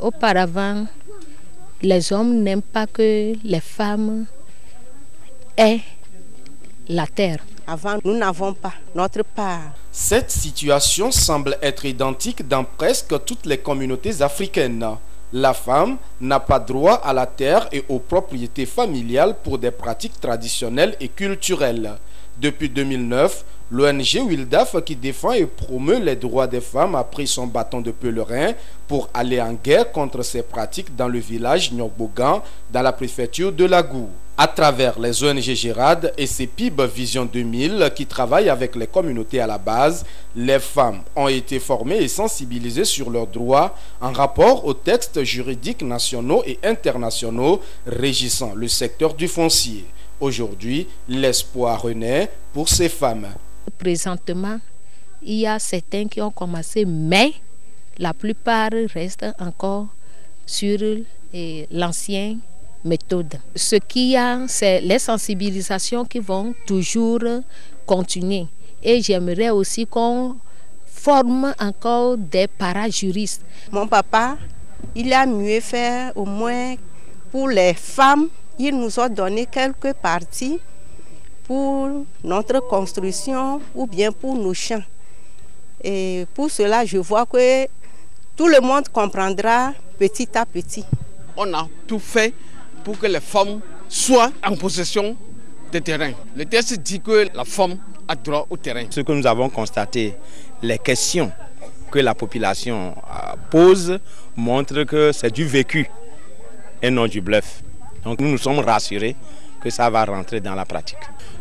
Auparavant, les hommes n'aiment pas que les femmes aient la terre. Avant, nous n'avons pas notre part. Cette situation semble être identique dans presque toutes les communautés africaines. La femme n'a pas droit à la terre et aux propriétés familiales pour des pratiques traditionnelles et culturelles. Depuis 2009, l'ONG Wildaf, qui défend et promeut les droits des femmes, a pris son bâton de pèlerin pour aller en guerre contre ces pratiques dans le village Nyogbogan, dans la préfecture de Lagou. À travers les ONG Gérard et CEPIB Vision 2000 qui travaillent avec les communautés à la base, les femmes ont été formées et sensibilisées sur leurs droits en rapport aux textes juridiques nationaux et internationaux régissant le secteur du foncier. Aujourd'hui, l'espoir renaît pour ces femmes. Présentement, il y a certains qui ont commencé, mais la plupart restent encore sur l'ancienne méthode. Ce qu'il y a, c'est les sensibilisations qui vont toujours continuer. Et j'aimerais aussi qu'on forme encore des parajuristes. Mon papa, il a mieux fait au moins pour les femmes. Il nous a donné quelques parties pour notre construction ou bien pour nos champs. Et pour cela, je vois que tout le monde comprendra petit à petit. On a tout fait pour que les femmes soient en possession des terrains. Le texte dit que la femme a droit au terrain. Ce que nous avons constaté, les questions que la population pose montrent que c'est du vécu et non du bluff. Donc nous nous sommes rassurés que ça va rentrer dans la pratique.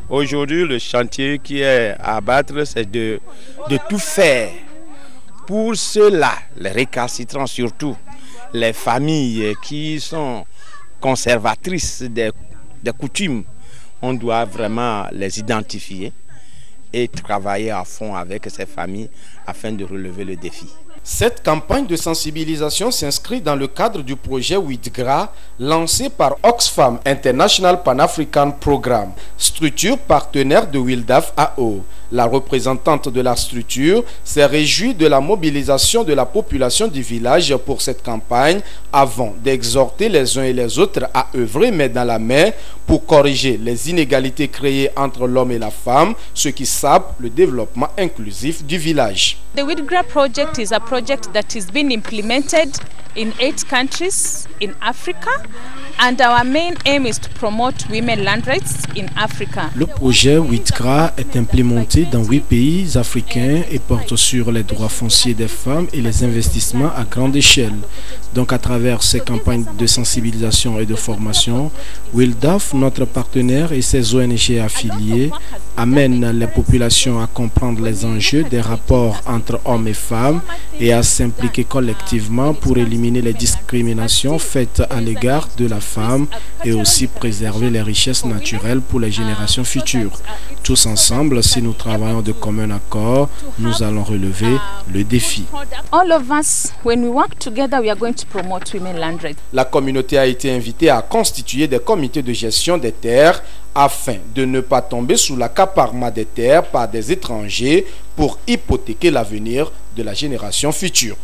Aujourd'hui, le chantier qui est à abattre, c'est de tout faire pour ceux-là, les récalcitrants surtout, les familles qui sont conservatrices des coutumes. On doit vraiment les identifier et travailler à fond avec ces familles afin de relever le défi. Cette campagne de sensibilisation s'inscrit dans le cadre du projet WIDGRA lancé par Oxfam International Pan-African Programme, structure partenaire de Wildaf AO. La représentante de la structure s'est réjouie de la mobilisation de la population du village pour cette campagne avant d'exhorter les uns et les autres à œuvrer main dans la main pour corriger les inégalités créées entre l'homme et la femme, ce qui sape le développement inclusif du village. The WIDGRA project is a project that is being implemented in 8 countries in Africa, and our main aim is to promote women land rights in Africa. Le projet WIDGRA est implémenté dans 8 pays africains et porte sur les droits fonciers des femmes et les investissements à grande échelle. Donc à travers ces campagnes de sensibilisation et de formation, Wildaf, notre partenaire et ses ONG affiliés amènent les populations à comprendre les enjeux des rapports entre hommes et femmes et à s'impliquer collectivement pour éliminer les discriminations faites à l'égard de la femme et aussi préserver les richesses naturelles pour les générations futures. Tous ensemble, si nous travaillons de commun accord, nous allons relever le défi. All of us, when we work together, we are going to promote women land rights. La communauté a été invitée à constituer des comités de gestion des terres afin de ne pas tomber sous l'accaparement des terres par des étrangers pour hypothéquer l'avenir de la génération future.